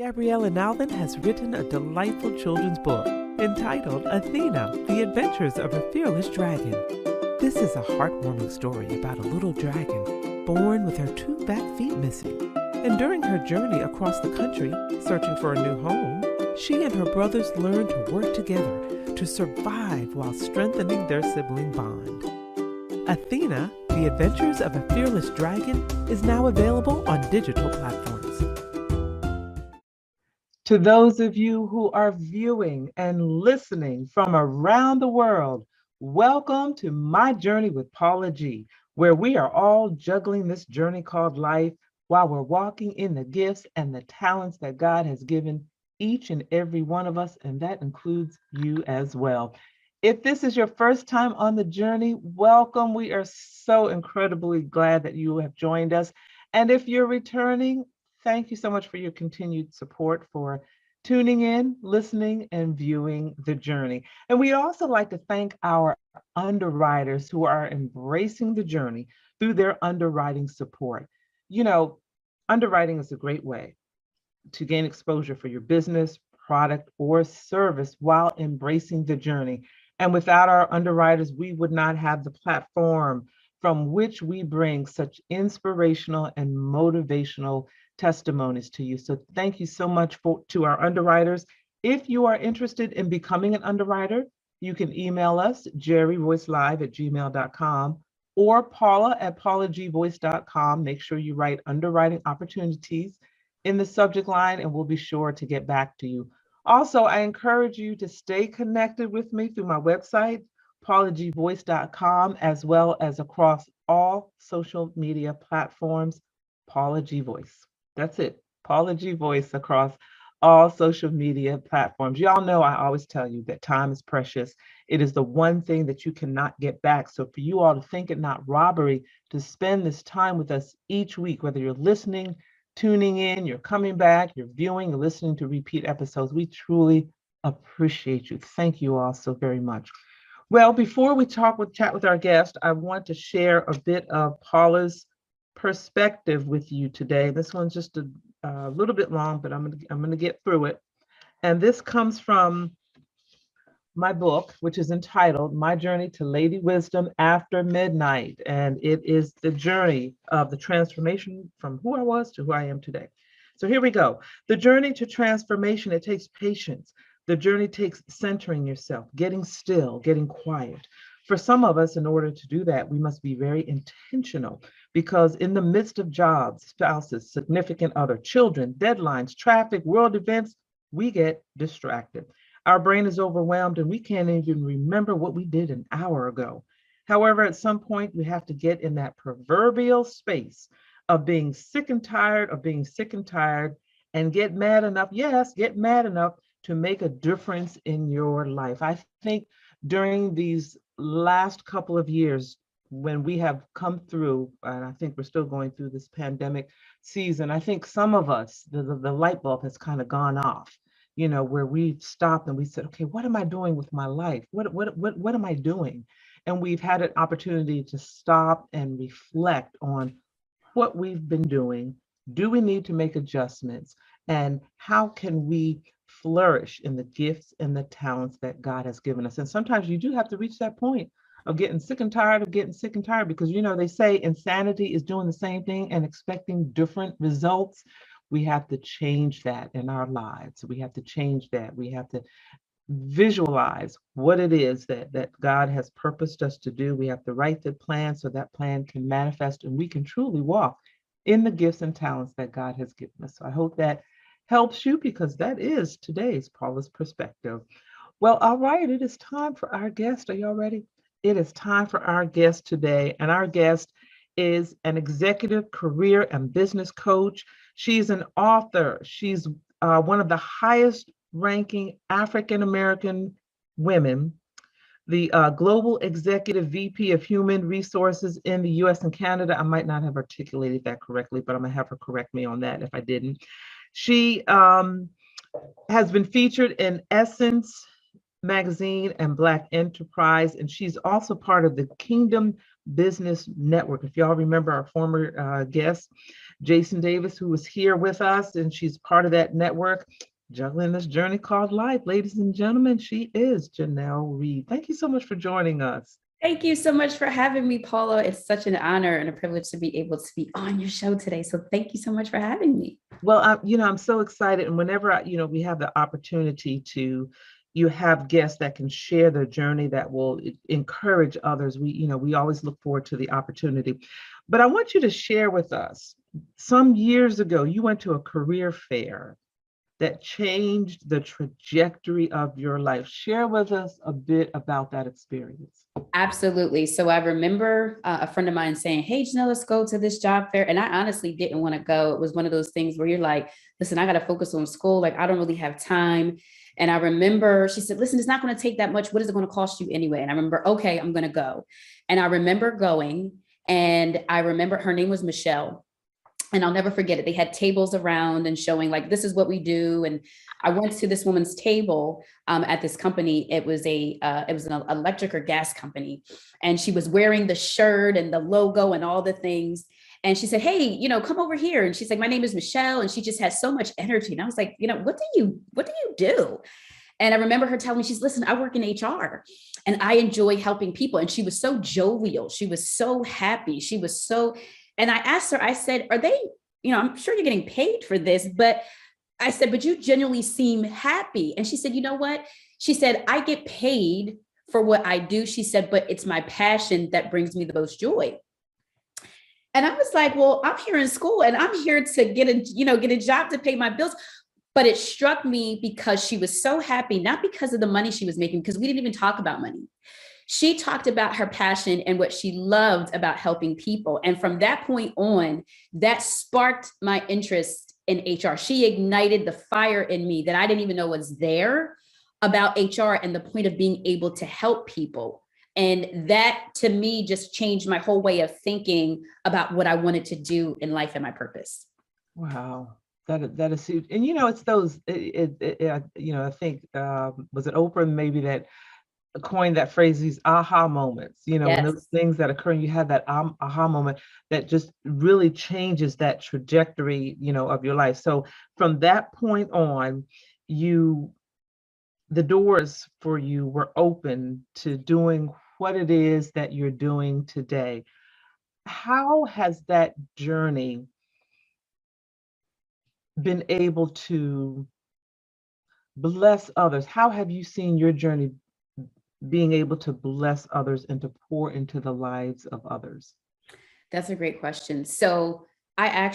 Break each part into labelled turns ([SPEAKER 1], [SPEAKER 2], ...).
[SPEAKER 1] Gabriella Nalvin has written a delightful children's book entitled Athena, The Adventures of a Fearless Dragon. This is a heartwarming story about a little dragon born with her two back feet missing. And during her journey across the country, searching for a new home, she and her brothers learn to work together to survive while strengthening their sibling bond. Athena, The Adventures of a Fearless Dragon is now available on digital platforms.
[SPEAKER 2] To those of you who are viewing and listening from around the world, welcome to My Journey with Paula G, where we are all juggling this journey called life while we're walking in the gifts and the talents that God has given each and every one of us, and that includes you as well. If this is your first time on the journey, welcome. We are so incredibly glad that you have joined us. And if you're returning, thank you so much for your continued support, for tuning in, listening, and viewing the journey. And we also like to thank our underwriters who are embracing the journey through their underwriting support. You know, underwriting is a great way to gain exposure for your business, product, or service while embracing the journey. And without our underwriters, we would not have the platform from which we bring such inspirational and motivational testimonies to you. So thank you so much to our underwriters. If you are interested in becoming an underwriter, you can email us, jerryvoicelive@gmail.com or paula@paulagvoice.com. Make sure you write underwriting opportunities in the subject line and we'll be sure to get back to you. Also, I encourage you to stay connected with me through my website, paulagvoice.com, as well as across all social media platforms, Paula G Voice. That's it, Paula G Voice across all social media platforms. Y'all know I always tell you that time is precious. It is the one thing that you cannot get back. So for you all to think it not robbery to spend this time with us each week, whether you're listening, tuning in, you're coming back, you're viewing, you're listening to repeat episodes, we truly appreciate you. Thank you all so very much. Well, before we chat with our guest, I want to share a bit of Paula's perspective with you today. This one's just a little bit long, but I'm gonna get through it. And this comes from my book, which is entitled My Journey to Lady Wisdom After Midnight. And it is the journey of the transformation from who I was to who I am today. So here we go. The journey to transformation, it takes patience. The journey takes centering yourself, getting still, getting quiet. For some of us, in order to do that, we must be very intentional because in the midst of jobs, spouses, significant other, children, deadlines, traffic, world events, we get distracted. Our brain is overwhelmed and we can't even remember what we did an hour ago. However, at some point, we have to get in that proverbial space of being sick and tired of being sick and tired and get mad enough, yes, get mad enough to make a difference in your life. I think during these last couple of years, when we have come through, and I think we're still going through this pandemic season, I think some of us, the light bulb has kind of gone off, you know, where we stopped and we said, okay, what am I doing with my life? What am I doing? And we've had an opportunity to stop and reflect on what we've been doing. Do we need to make adjustments? And how can we flourish in the gifts and the talents that God has given us? And sometimes you do have to reach that point of getting sick and tired of getting sick and tired, because, you know, they say insanity is doing the same thing and expecting different results. We have to change that in our lives. We have to change that. We have to visualize what it is that God has purposed us to do. We have to write the plan so that plan can manifest and we can truly walk in the gifts and talents that God has given us. So I hope that helps you, because that is today's Paula's perspective. Well, all right, it is time for our guest. Are y'all ready? It is time for our guest today. And our guest is an executive career and business coach. She's an author. She's one of the highest ranking African-American women, the Global Executive VP of Human Resources in the US and Canada. I might not have articulated that correctly, but I'm gonna have her correct me on that if I didn't. She has been featured in Essence Magazine and Black Enterprise, and she's also part of the Kingdom Business Network. If y'all remember our former guest, Jason Davis, who was here with us, and she's part of that network, juggling this journey called life. Ladies and gentlemen, she is Janelle Reid. Thank you so much for joining us.
[SPEAKER 3] Thank you so much for having me, Paula. It's such an honor and a privilege to be able to be on your show today. So thank you so much for having me.
[SPEAKER 2] Well, I'm so excited, and whenever we have the opportunity to, you have guests that can share their journey that will encourage others. We always look forward to the opportunity. But I want you to share with us, some years ago, you went to a career fair that changed the trajectory of your life. Share with us a bit about that experience.
[SPEAKER 3] Absolutely. So I remember a friend of mine saying, "Hey, Janelle, let's go to this job fair." And I honestly didn't want to go. It was one of those things where you're like, listen, I got to focus on school. Like, I don't really have time. And I remember she said, listen, it's not going to take that much. What is it going to cost you anyway? And I remember, okay, I'm going to go. And I remember going, and I remember her name was Michelle. And I'll never forget it. They had tables around and showing like, this is what we do. And I went to this woman's table at this company. It was an electric or gas company. And she was wearing the shirt and the logo and all the things. And she said, hey, come over here. And she's like, my name is Michelle. And she just has so much energy. And I was like, what do you do? And I remember her telling me, listen, I work in HR and I enjoy helping people. And she was so jovial. She was so happy. And I asked her, I said, are they, I'm sure you're getting paid for this, but I said, but you genuinely seem happy. And she said, you know what? She said, I get paid for what I do. She said, but it's my passion that brings me the most joy. And I was like, well, I'm here in school and I'm here to get a job to pay my bills. But it struck me because she was so happy, not because of the money she was making, because we didn't even talk about money. She talked about her passion and what she loved about helping people. And from that point on, that sparked my interest in HR. She ignited the fire in me that I didn't even know was there about HR and the point of being able to help people. And that to me just changed my whole way of thinking about what I wanted to do in life and my purpose.
[SPEAKER 2] Wow. That is huge. And it's those, I think, was it Oprah maybe that coined that phrase, these aha moments,
[SPEAKER 3] Yes.
[SPEAKER 2] when those things that occur and you have that aha moment that just really changes that trajectory, of your life. So from that point on, the doors for you were open to doing what it is that you're doing today. How has that journey been able to bless others? How have you seen your journey being able to bless others and to pour into the lives of others?
[SPEAKER 3] That's a great question. So I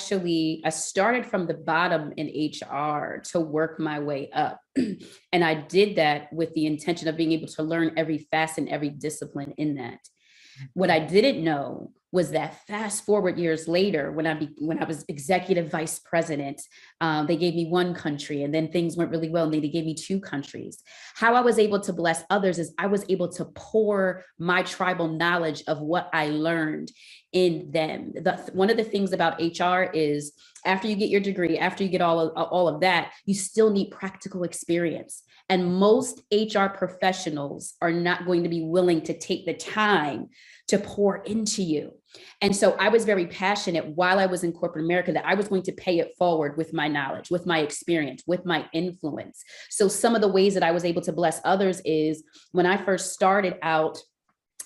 [SPEAKER 3] started from the bottom in HR to work my way up. And I did that with the intention of being able to learn every facet and every discipline in that. What I didn't know was that fast forward years later, when I was executive vice president, they gave me one country and then things went really well and they gave me two countries. How I was able to bless others is I was able to pour my tribal knowledge of what I learned in them. One of the things about HR is after you get your degree, after you get all of that, you still need practical experience. And most HR professionals are not going to be willing to take the time to pour into you. And so I was very passionate while I was in corporate America that I was going to pay it forward with my knowledge, with my experience, with my influence. So some of the ways that I was able to bless others is when I first started out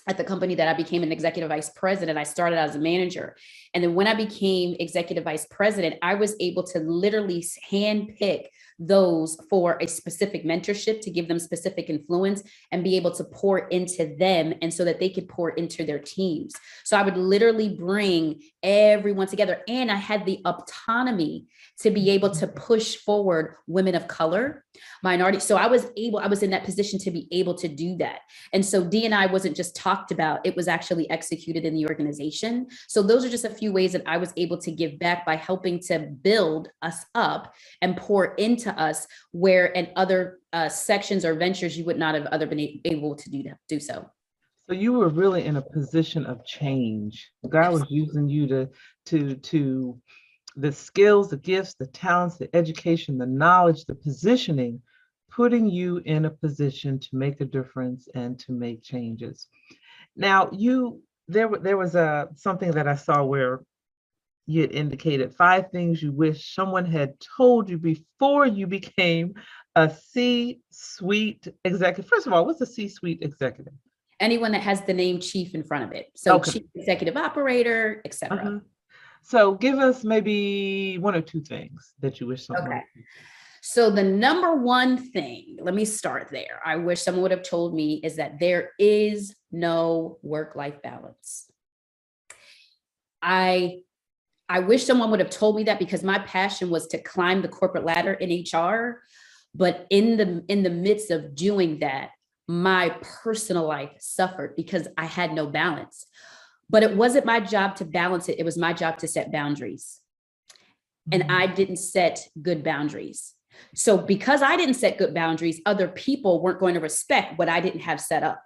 [SPEAKER 3] at the company that I became an executive vice president, I started as a manager. And then when I became executive vice president, I was able to literally handpick those for a specific mentorship to give them specific influence and be able to pour into them and so that they could pour into their teams. So I would literally bring everyone together and I had the autonomy to be able to push forward women of color, minority. So I was in that position to be able to do that. And so D&I wasn't just talked about, it was actually executed in the organization. So those are just a few ways that I was able to give back by helping to build us up and pour into us where in other sections or ventures you would not have been able to do so.
[SPEAKER 2] So you were really in a position of change. God was using you to the skills, the gifts, the talents, the education, the knowledge, the positioning, putting you in a position to make a difference and to make changes. Now, there was something that I saw where you had indicated 5 things you wish someone had told you before you became a C-suite executive. First of all, what's a C-suite executive?
[SPEAKER 3] Anyone that has the name chief in front of it. So
[SPEAKER 2] Okay.
[SPEAKER 3] chief executive operator, etc.
[SPEAKER 2] So give us maybe 1 or 2 things that you wish someone.
[SPEAKER 3] Okay. So the number one thing, let me start there. I wish someone would have told me is that there is no work-life balance. I wish someone would have told me that, because my passion was to climb the corporate ladder in HR. But in the midst of doing that, my personal life suffered because I had no balance. But it wasn't my job to balance it. It was my job to set boundaries. And I didn't set good boundaries. So because I didn't set good boundaries, other people weren't going to respect what I didn't have set up.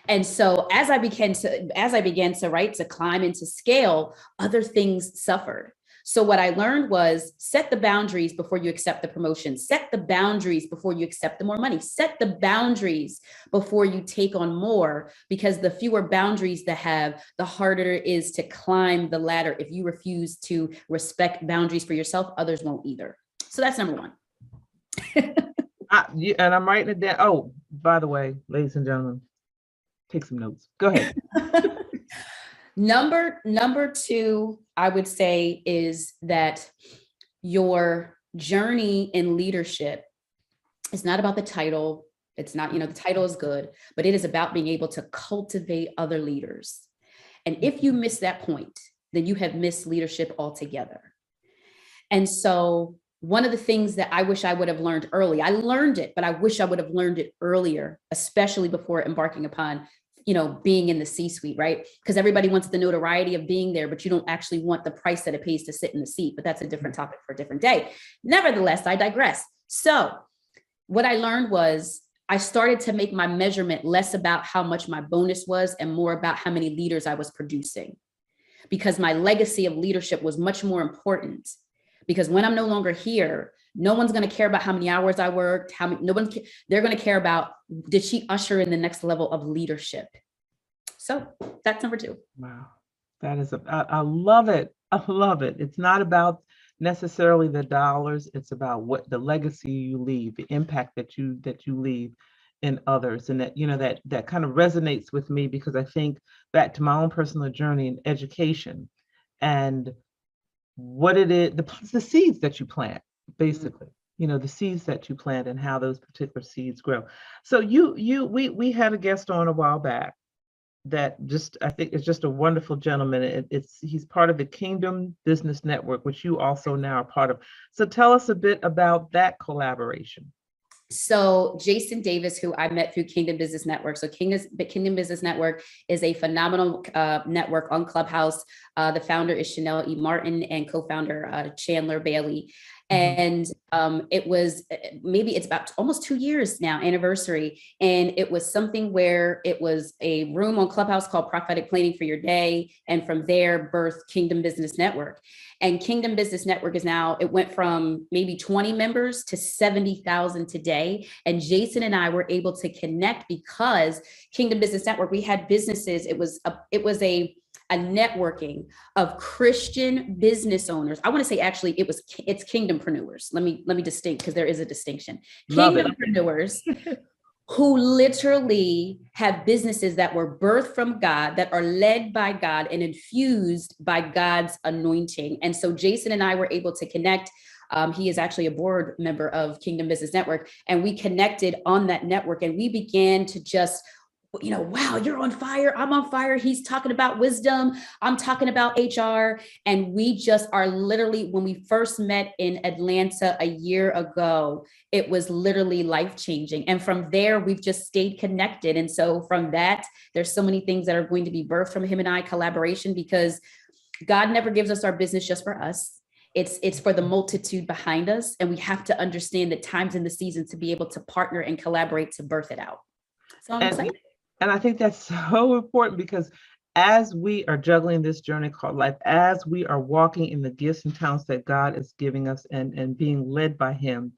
[SPEAKER 3] And so as I began to climb and to scale, other things suffered. So what I learned was set the boundaries before you accept the promotion, set the boundaries before you accept the more money, set the boundaries before you take on more, because the fewer boundaries to have, the harder it is to climb the ladder. If you refuse to respect boundaries for yourself, others won't either. So that's number one.
[SPEAKER 2] And I'm writing it down. Oh, by the way, ladies and gentlemen, take some notes. Go ahead.
[SPEAKER 3] Number two, I would say, is that your journey in leadership is not about the title. It's not, the title is good, but it is about being able to cultivate other leaders. And if you miss that point, then you have missed leadership altogether. And so one of the things that I wish I would have learned early, I learned it, but I wish I would have learned it earlier, especially before embarking upon being in the C-suite, right? Because everybody wants the notoriety of being there, but you don't actually want the price that it pays to sit in the seat. But that's a different topic for a different day. Nevertheless, I digress. So what I learned was I started to make my measurement less about how much my bonus was and more about how many leaders I was producing, because my legacy of leadership was much more important. Because when I'm no longer here, no one's going to care about how many hours I worked, they're going to care about, did she usher in the next level of leadership? So that's number two.
[SPEAKER 2] Wow. That is, I love it. I love it. It's not about necessarily the dollars. It's about what the legacy you leave, the impact that you leave in others. And that kind of resonates with me, because I think back to my own personal journey in education and what it is, the seeds that you plant, basically, the seeds that you plant and how those particular seeds grow. So we had a guest on a while back that I think is just a wonderful gentleman. He's part of the Kingdom Business Network, which you also now are part of. So tell us a bit about that collaboration.
[SPEAKER 3] So Jason Davis, who I met through Kingdom Business Network. So Kingdom Business Network is a phenomenal network on Clubhouse. The founder is Janelle E. Martin and co-founder Chandler Bailey. And it's about almost 2 years now, anniversary. And it was something where it was a room on Clubhouse called Prophetic Planning for Your Day. And from there, birthed Kingdom Business Network. And Kingdom Business Network it went from maybe 20 members to 70,000 today. And Jason and I were able to connect because Kingdom Business Network, we had businesses. It was a networking of Christian business owners. I want to say actually it's kingdompreneurs. Let me distinct, because there is a distinction. Kingdompreneurs who literally have businesses that were birthed from God, that are led by God and infused by God's anointing. And so Jason and I were able to connect. He is actually a board member of Kingdom Business Network, and we connected on that network, and we began to just, wow, you're on fire. I'm on fire. He's talking about wisdom. I'm talking about HR. And we just are literally, when we first met in Atlanta a year ago, it was literally life-changing. And from there, we've just stayed connected. And so from that, there's so many things that are going to be birthed from him and I collaboration, because God never gives us our business just for us. It's for the multitude behind us. And we have to understand the times and the seasons to be able to partner and collaborate to birth it out. So I'm excited.
[SPEAKER 2] And I think that's so important, because as we are juggling this journey called life, as we are walking in the gifts and talents that God is giving us and being led by him,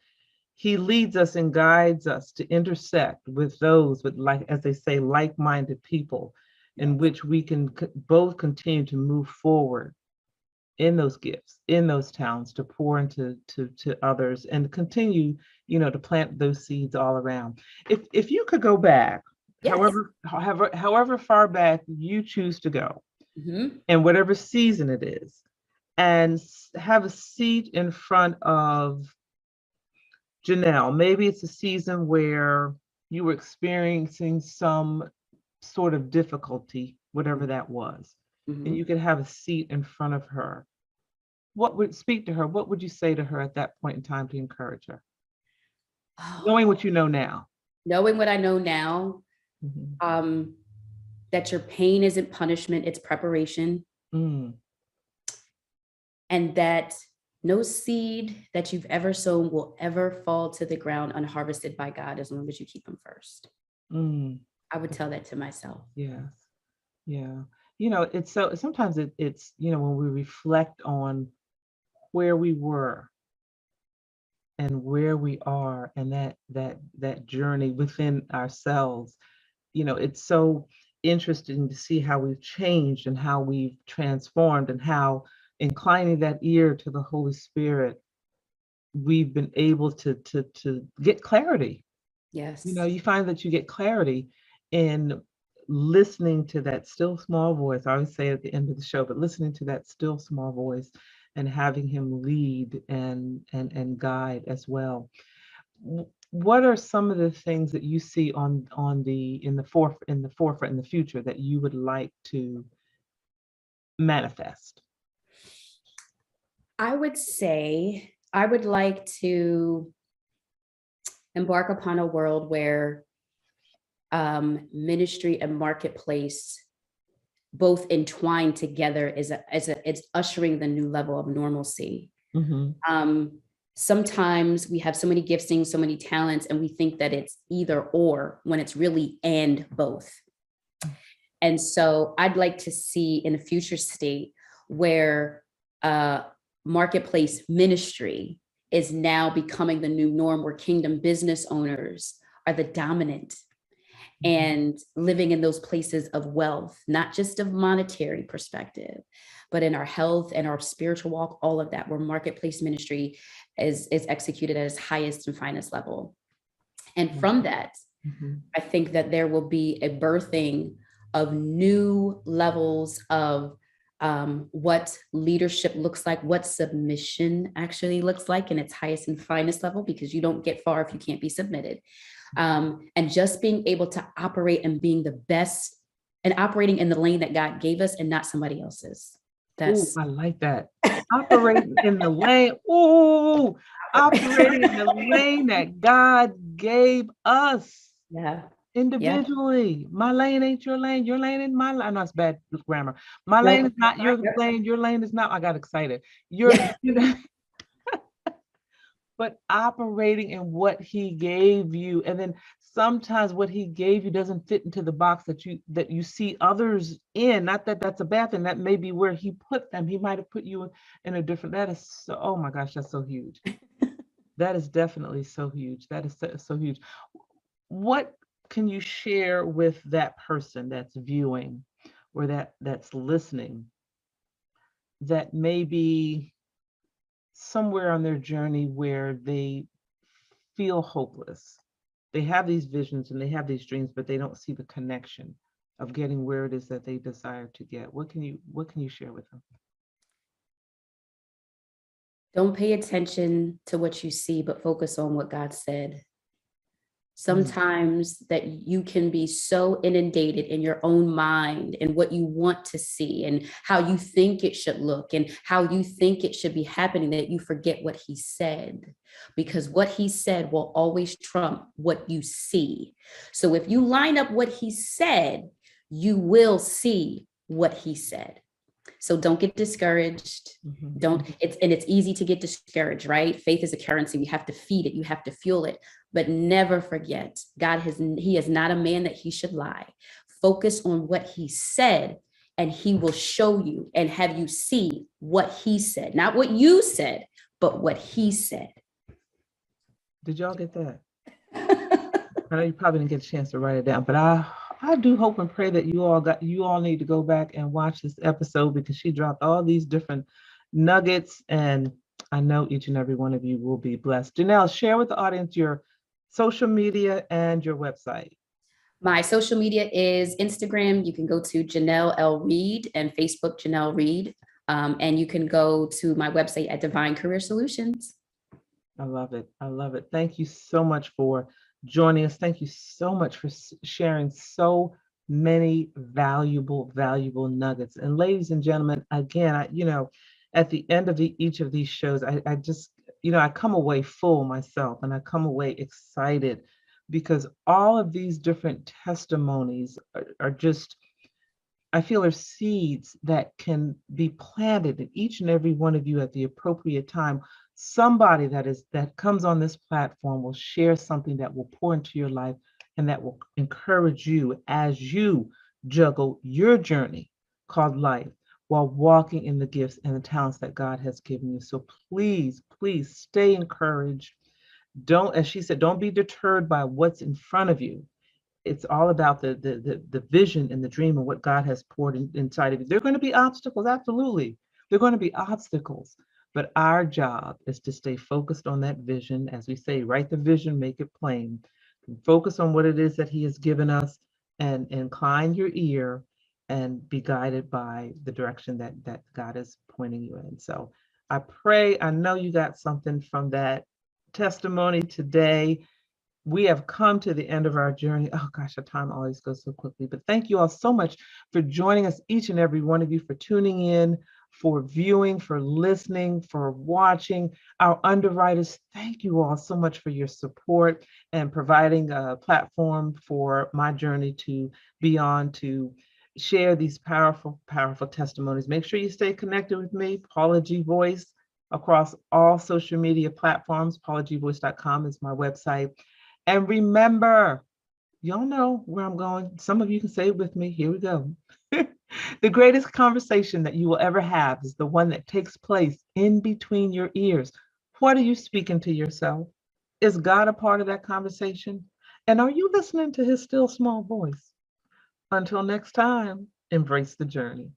[SPEAKER 2] he leads us and guides us to intersect with those with, like, as they say, like-minded people, in which we can both continue to move forward in those gifts, in those talents, to pour into to others and continue, to plant those seeds all around. If you could go back,
[SPEAKER 3] Yes.
[SPEAKER 2] however far back you choose to go,
[SPEAKER 3] Mhm.
[SPEAKER 2] in whatever season it is, and have a seat in front of Janelle. Maybe it's a season where you were experiencing some sort of difficulty, whatever that was, and you
[SPEAKER 3] Mhm.
[SPEAKER 2] could have a seat in front of her. What would speak to her? What would you say to her at that point in time to encourage her, knowing
[SPEAKER 3] Oh,
[SPEAKER 2] what you know now?
[SPEAKER 3] knowing what I know now,
[SPEAKER 2] Mhm.
[SPEAKER 3] um, that your pain isn't punishment, it's preparation,
[SPEAKER 2] Mm,
[SPEAKER 3] and that no seed that you've ever sown will ever fall to the ground unharvested by God as long as you keep Him first.
[SPEAKER 2] mm.
[SPEAKER 3] I would tell that to myself.
[SPEAKER 2] Yes. Yeah. It's so sometimes it's, when we reflect on where we were and where we are and that journey within ourselves, it's so interesting to see how we've changed and how we've transformed and how inclining that ear to the Holy Spirit, we've been able to get clarity.
[SPEAKER 3] Yes.
[SPEAKER 2] You find that you get clarity in listening to that still small voice. I always say at the end of the show, but listening to that still small voice and having him lead and guide as well. What are some of the things that you see on the in the forefront in the future that you would like to manifest?
[SPEAKER 3] I would say I would like to embark upon a world where ministry and marketplace both entwined together it's ushering the new level of normalcy.
[SPEAKER 2] Hmm.
[SPEAKER 3] Um, Sometimes we have so many giftings, so many talents, and we think that it's either or when it's really and both. And so I'd like to see in a future state where marketplace ministry is now becoming the new norm, where kingdom business owners are the dominant and living in those places of wealth, not just of monetary perspective, but in our health and our spiritual walk, all of that, where marketplace ministry is executed at its highest and finest level. And from that,
[SPEAKER 2] Hmm.
[SPEAKER 3] I think that there will be a birthing of new levels of what leadership looks like, what submission actually looks like in its highest and finest level, because you don't get far if you can't be submitted. And just being able to operate and being the best and operating in the lane that God gave us and not somebody else's.
[SPEAKER 2] Oh,
[SPEAKER 3] That's
[SPEAKER 2] I like that. Operating in the lane. Oh, operating in the lane that God gave us
[SPEAKER 3] yeah, yeah.
[SPEAKER 2] individually. My lane ain't your lane. Your lane ain't my lane. I know it's bad grammar. My lane
[SPEAKER 3] Nope.
[SPEAKER 2] is not your
[SPEAKER 3] Yep.
[SPEAKER 2] lane. Your lane is not. I got excited. Your,
[SPEAKER 3] Yeah.
[SPEAKER 2] but operating in what he gave you, and then sometimes what he gave you doesn't fit into the box that you see others in. Not that that's a bad thing. That may be where he put them. He might have put you in a different. That is so. Oh my gosh, that's so huge. That is definitely so huge. That is so huge. What can you share with that person that's viewing or that's listening, that may be somewhere on their journey where they feel hopeless? They have these visions and they have these dreams, but they don't see the connection of getting where it is that they desire to get. What can you share with them?
[SPEAKER 3] Don't pay attention to what you see, but focus on what God said.
[SPEAKER 2] Mm,
[SPEAKER 3] Sometimes that you can be so inundated in your own mind and what you want to see and how you think it should look and how you think it should be happening that you forget what he said, because what he said will always trump what you see. So if you line up what he said, you will see what he said. So don't get discouraged.
[SPEAKER 2] mhm,
[SPEAKER 3] Don't it's easy to get discouraged, right? Faith is a currency. We have to feed it, you have to fuel it. But never forget, he is not a man that he should lie. Focus on what he said, and he will show you and have you see what he said, not what you said, but what he said.
[SPEAKER 2] Did y'all get that? I know you probably didn't get a chance to write it down, but I do hope and pray that you all need to go back and watch this episode, because she dropped all these different nuggets, and I know each and every one of you will be blessed. Janelle, share with the audience your social media and your website.
[SPEAKER 3] My social media is Instagram. You can go to Janelle L. Reid, and Facebook, Janelle Reid. And you can go to my website at Divine Career Solutions.
[SPEAKER 2] I love it. I love it. Thank you so much for joining us. Thank you so much for sharing so many valuable nuggets. And ladies and gentlemen, again, at the end of each of these shows, I just, I come away full myself, and I come away excited because all of these different testimonies are just, I feel, are seeds that can be planted in each and every one of you at the appropriate time. Somebody that comes on this platform will share something that will pour into your life and that will encourage you as you juggle your journey called life while walking in the gifts and the talents that God has given you. So please, please stay encouraged. Don't, as she said, don't be deterred by what's in front of you. It's all about the vision and the dream and what God has poured inside of you. There are going to be obstacles, absolutely. There are going to be obstacles, but our job is to stay focused on that vision. As we say, write the vision, make it plain. Focus on what it is that He has given us, and incline your ear and be guided by the direction that God is pointing you in. So I pray, I know you got something from that testimony today. We have come to the end of our journey. Oh gosh, the time always goes so quickly. But thank you all so much for joining us, each and every one of you, for tuning in, for viewing, for listening, for watching. Our underwriters, thank you all so much for your support and providing a platform for my journey to be on, to share these powerful, powerful testimonies. Make sure you stay connected with me, Paula G. Voice, across all social media platforms. PaulaGVoice.com is my website. And remember, y'all know where I'm going. Some of you can say it with me. Here we go. The greatest conversation that you will ever have is the one that takes place in between your ears. What are you speaking to yourself? Is God a part of that conversation? And are you listening to His still small voice? Until next time, embrace the journey.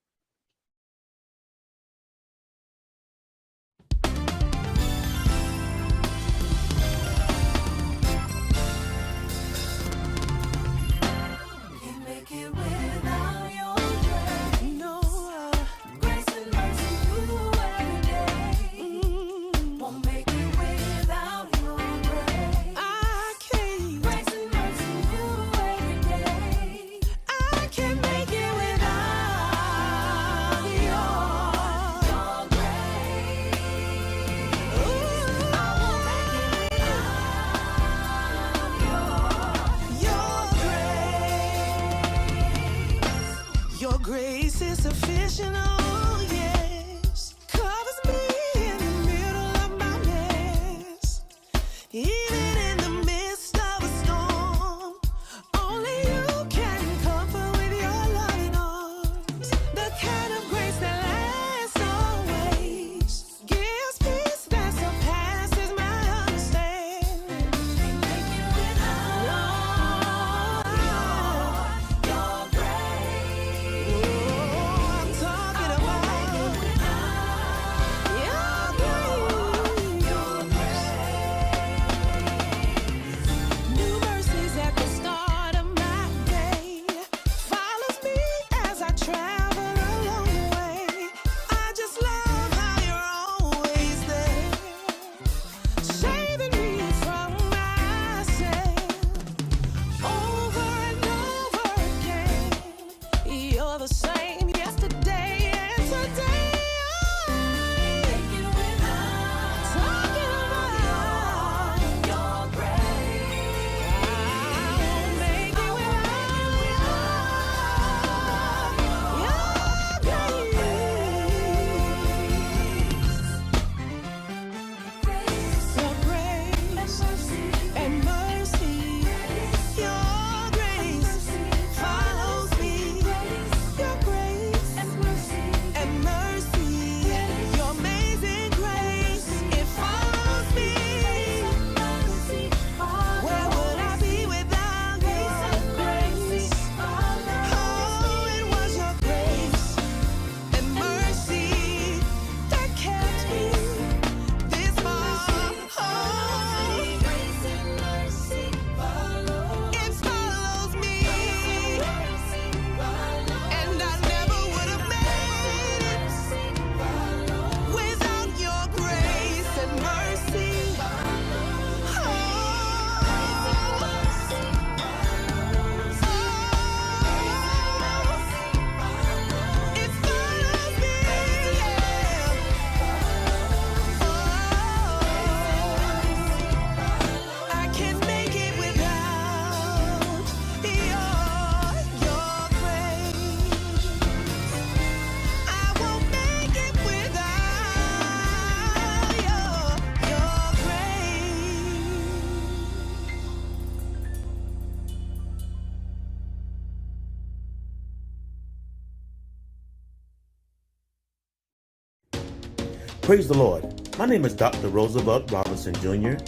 [SPEAKER 4] Praise the Lord. My name is Dr. Roosevelt Robinson Jr.,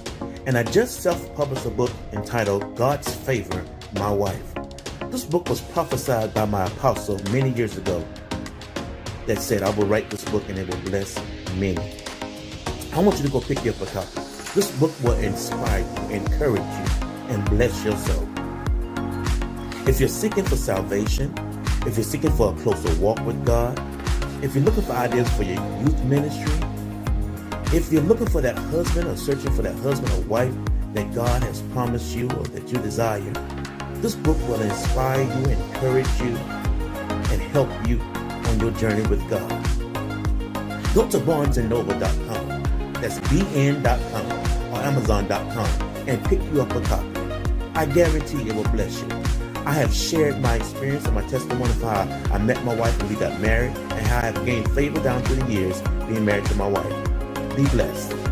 [SPEAKER 4] and I just self-published a book entitled God's Favor, My Wife. This book was prophesied by my apostle many years ago that said, I will write this book and it will bless many. I want you to go pick you up a copy. This book will inspire you, encourage you, and bless your soul. If you're seeking for salvation, if you're seeking for a closer walk with God, if you're looking for ideas for your youth ministry, if you're looking for that husband or searching for that husband or wife that God has promised you or that you desire, this book will inspire you, encourage you, and help you on your journey with God. Go to barnesandnoble.com, that's bn.com or amazon.com, and pick you up a copy. I guarantee it will bless you. I have shared my experience and my testimony of how I met my wife and we got married, and how I have gained favor down through the years being married to my wife. Be blessed.